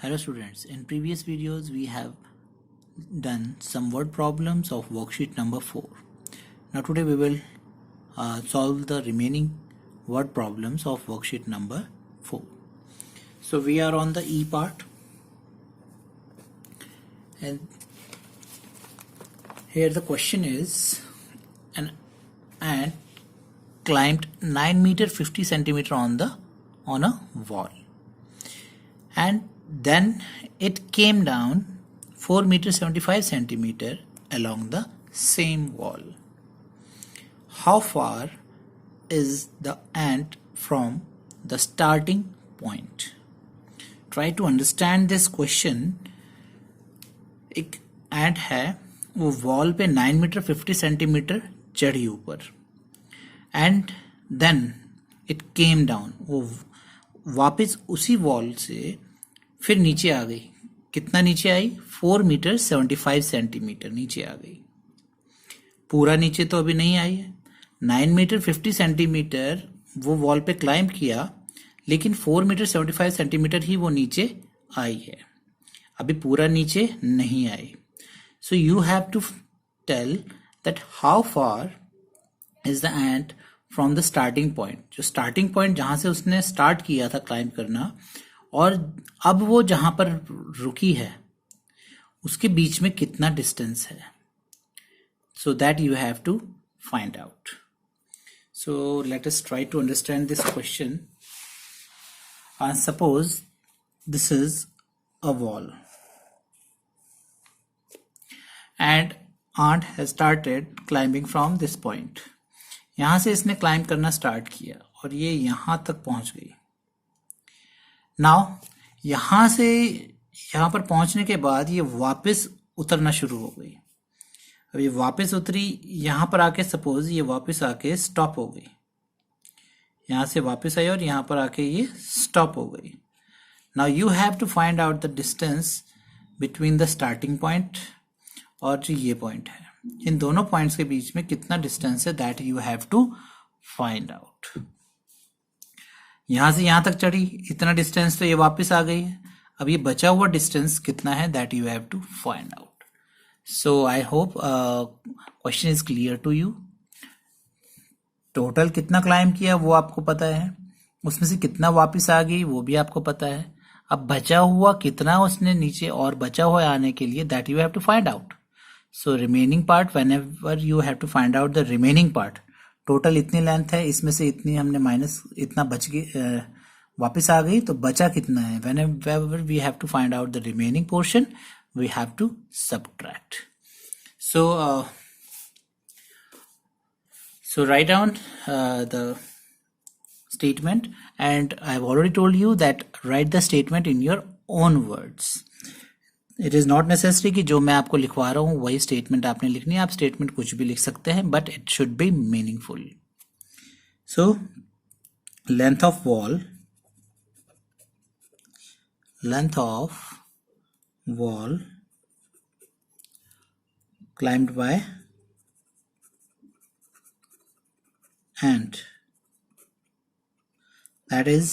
Hello students, in previous videos we have done some word problems of worksheet number 4. Now today we will solve the remaining word problems of worksheet number 4. So we are on the E part, and here the question is an ant climbed 9 meter 50 centimeter on a wall, and then it came down 4 meter 75 centimeter along the same wall. How far is the ant from the starting point? Try to understand this question. एक ant है, वो wall पे 9 metre 50 centimetre चढ़ी ऊपर, and then it came down, वो वापस उसी wall से फिर नीचे आ गई. कितना नीचे आई? 4 मीटर 75 सेंटीमीटर नीचे आ गई. पूरा नीचे तो अभी नहीं आई है. 9 मीटर 50 सेंटीमीटर वो वॉल पे क्लाइंब किया, लेकिन 4 मीटर 75 सेंटीमीटर ही वो नीचे आई है, अभी पूरा नीचे नहीं आई. So you have to tell that how far is the ant from the starting point. जो स्टार्टिंग पॉइंट जहां से उसने स्टार्ट किया था क्लाइंब करना, और अब वो जहां पर रुकी है उसके बीच में कितना डिस्टेंस है. So that you have to find out. So let us try to understand this question. Suppose this is a wall and ant has started climbing from this point. यहां से इसने क्लाइंब करना स्टार्ट किया और ये यहां तक पहुंच गई. नाउ यहां से यहां पर पहुंचने के बाद ये वापस उतरना शुरू हो गई. अब ये वापस उतरी, यहां पर आके सपोज ये वापस आके स्टॉप हो गई. यहां से वापस आई और यहां पर आके ये स्टॉप हो गई. Now you have to find out the distance between the starting point और जो ये पॉइंट है. इन दोनों पॉइंट्स के बीच में कितना डिस्टेंस है, that you have to find out. यहां से यहां तक चढ़ी, इतना डिस्टेंस तो ये वापस आ गई है. अब ये बचा हुआ डिस्टेंस कितना है, that you have to find out. So I hope question is clear to you. Total कितना क्लाइम किया वो आपको पता है, उसमें से कितना वापस आ गई वो भी आपको पता है. अब बचा हुआ कितना उसने नीचे और बचा हुआ आने के लिए, that you have to find out. So remaining part, whenever you have to find out the remaining part, total इतनी लेंथ है, इसमें से इतनी हमने माइनस इतना बच गई, वापस आ गई, तो बचा कितना है. Whenever we have to find out the remaining portion, we have to subtract. So write down the statement, and I've already told you that write the statement in your own words. It is not necessary कि जो मैं आपको लिखवा रहा हूँ वही statement आपने लिखनी है. आप स्टेटमेंट कुछ भी लिख सकते हैं, but it should be meaningful. So length of wall climbed by ant, that is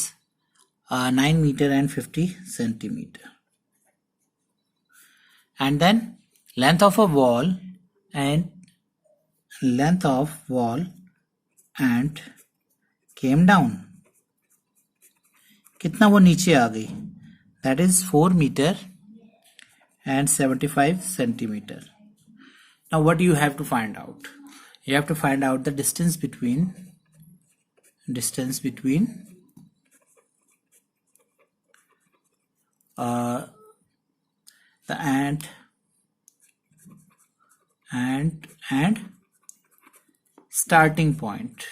9 meter and 50 centimeter. And then length of a wall ant came down. कितना वो नीचे आ गई, that is 4 meter and 75 centimeter. Now what do you have to find out? You have to find out the distance between the ant and starting point.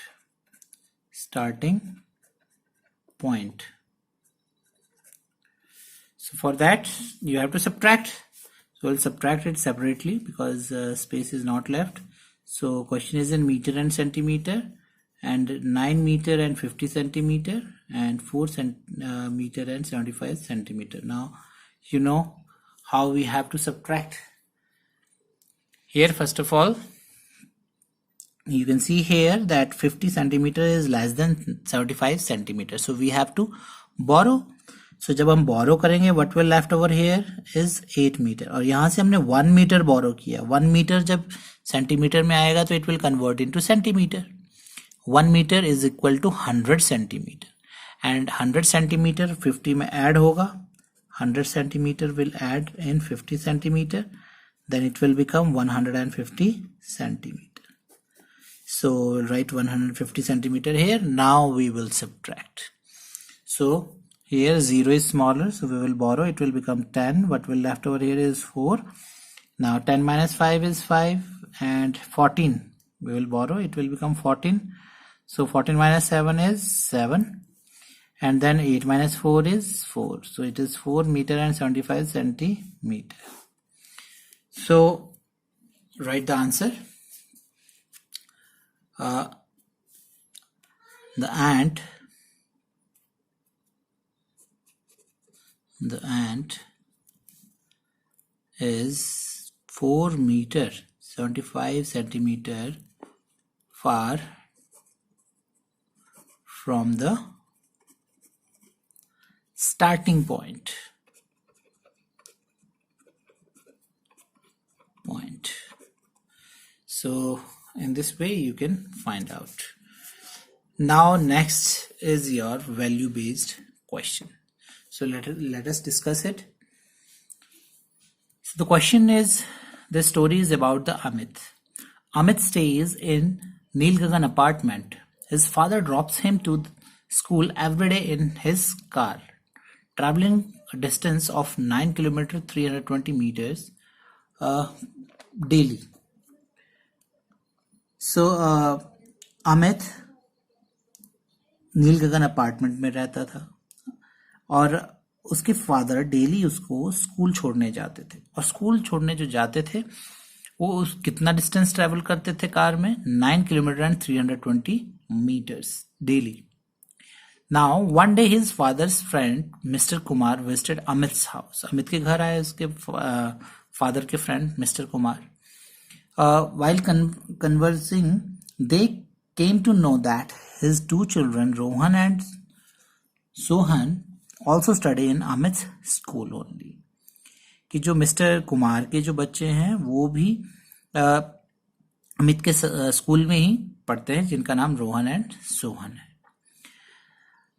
So for that you have to subtract. So we'll subtract it separately because space is not left. So question is in meter and centimeter, and 9 meter and 50 centimeter and 4 meter and 75 centimeter. Now you know how we have to subtract. Here first of all you can see here that 50 centimeter is less than 75 centimeters. So we have to borrow. सो जब हम borrow करेंगे what will left over here is 8 metre, और यहाँ से हमने 1 metre बोरो किया. 1 metre जब centimetre में आएगा तो it will convert into centimetre. 1 metre is equal to 100 centimetre, and 100 centimetre 50 में ऐड होगा. 100 centimeter will add in 50 centimeter, then it will become 150 centimeter. So we'll write 150 centimeter here. Now we will subtract. So here 0 is smaller, so we will borrow. It will become 10. What will left over here is 4. Now 10 minus 5 is 5, and 14 we will borrow. It will become 14. So 14 minus 7 is 7. And then 8 minus 4 is 4. So it is 4 meter and 75 centimeter. So write the answer. The ant is 4 meter 75 centimeter far from the starting point. So in this way you can find out. Now next is your value based question. So let us discuss it. So the question is, the story is about the Amit. Amit stays in Neel Gagan apartment. His father drops him to school every day in his car, traveling a distance of 9 kilometers 320 meters daily. So Amit nil Gagan apartment में रहता था, और उसके father daily उसको school छोड़ने जाते थे. और स्कूल छोड़ने जो जाते थे वो कितना डिस्टेंस ट्रेवल करते थे कार में? 9 kilometre and 320 meters daily. Now one day his father's friend Mr. Kumar visited Amit's house. Amit के घर आए उसके फादर के friend mister Kumar. While conversing, they came to know that his two children Rohan and Sohan also study in Amit's school only. कि जो mister Kumar के जो बच्चे हैं वो भी अमित के स्कूल में ही पढ़ते हैं, जिनका नाम रोहन एंड सोहन है.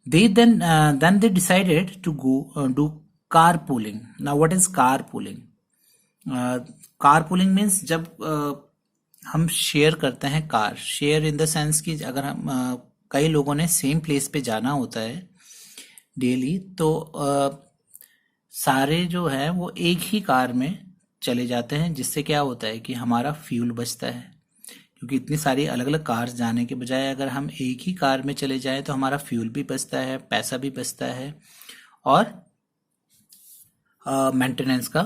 They then they decided to go do carpooling. Now what is carpooling? Carpooling means जब हम शेयर करते हैं car. Share in the sense कि अगर हम कई लोगों ने सेम प्लेस पे जाना होता है डेली, तो सारे जो है वो एक ही कार में चले जाते हैं, जिससे क्या होता है कि हमारा फ्यूल बचता है. क्योंकि इतनी सारी अलग अलग कार्स जाने के बजाय अगर हम एक ही कार में चले जाएं तो हमारा फ्यूल भी बचता है, पैसा भी बचता है, और मेंटेनेंस का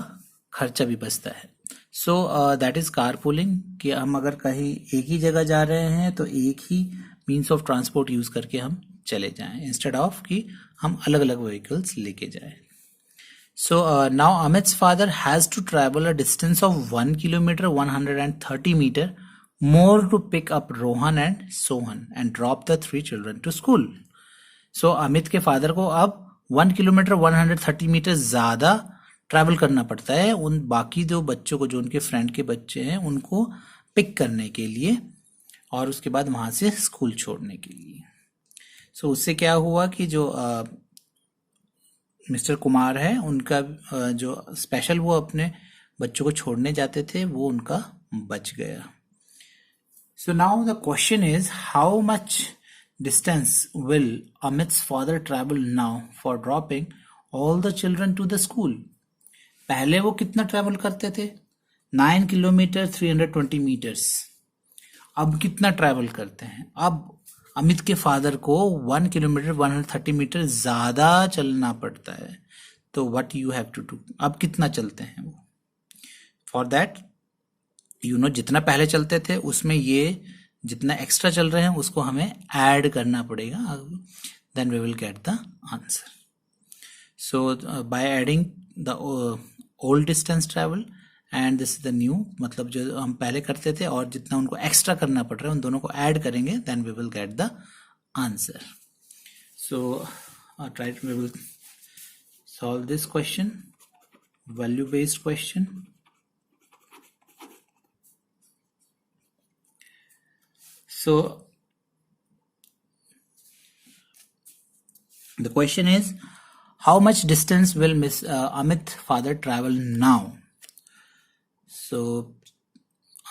खर्चा भी बचता है. सो दैट इज कारपूलिंग, कि हम अगर कहीं एक ही जगह जा रहे हैं तो एक ही मीन्स ऑफ ट्रांसपोर्ट यूज करके हम चले जाएं, इंस्टेड ऑफ कि हम अलग अलग व्हीकल्स लेके जाएं. So now Amit's father has to travel a distance of 1 kilometer 130 meter more to pick up Rohan and Sohan and drop the 3 children to school. So Amit के फादर को अब 1 किलोमीटर 130 मीटर ज्यादा ट्रैवल करना पड़ता है उन बाकी दो बच्चों को, जो उनके फ्रेंड के बच्चे हैं, उनको पिक करने के लिए और उसके बाद वहां से स्कूल छोड़ने के लिए. सो उससे क्या हुआ कि जो मिस्टर कुमार है उनका जो स्पेशल वो अपने बच्चों को छोड़ने जाते थे वो उनका बच गया. So now the question is how much distance will Amit's father travel now for dropping all the children to the school. पहले वो कितना ट्रैवल करते थे? 9 किलोमीटर 320 मीटर्स. अब कितना ट्रैवल करते हैं? अब अमित के फादर को 1 किलोमीटर 130 मीटर ज्यादा चलना पड़ता है. तो what you have to do, अब कितना चलते हैं वो? फॉर दैट जितना पहले चलते थे उसमें ये जितना एक्स्ट्रा चल रहे हैं उसको हमें ऐड करना पड़ेगा. Then we will get the answer. So by adding the old distance travel and this is the new, मतलब जो हम पहले करते थे और जितना उनको एक्स्ट्रा करना पड़ रहा है उन दोनों को ऐड करेंगे, then we will get the answer. So we will solve this question, value based question. So the question is, how much distance will Miss Amit father travel now? So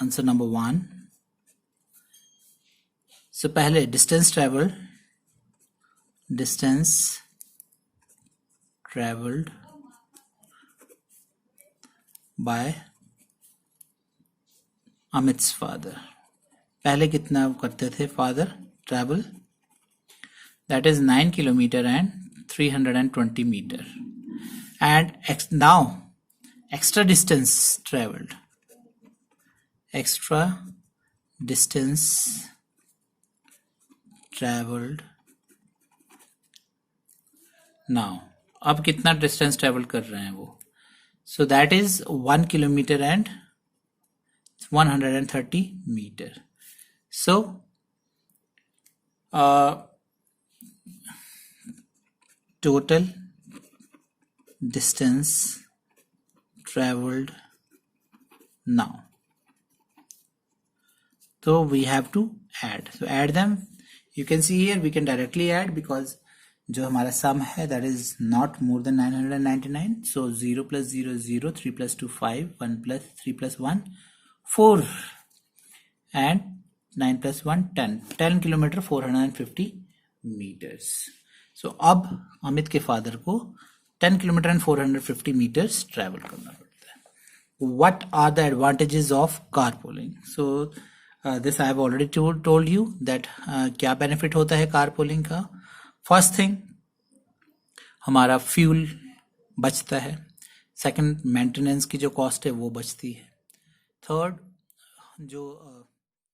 answer number 1. So पहले distance traveled by Amit's father. पहले कितना करते थे father travel? That is 9 kilometer and 320 meter. And now extra distance traveled. Now अब कितना distance travel कर रहे हैं वो? So that is 1 kilometer and 130 meter. So total distance traveled now. So we have to add. So add them. You can see here we can directly add because जो हमारा sum है that is not more than 999. So 0 plus 0 is 0, 3 plus 2 5, 1 plus 3 plus 1 4 and 9 plus 1 10. 10 kilometer 450 meters. So अब अमित के father को 10 kilometer and 450 meters travel करना पड़ता है. What are the advantages of carpooling? So this I have already told you that क्या benefit होता है carpooling का. फर्स्ट थिंग, हमारा फ्यूल बचता है. सेकंड, मेंटेनेंस की जो कॉस्ट है वो बचती है. थर्ड, जो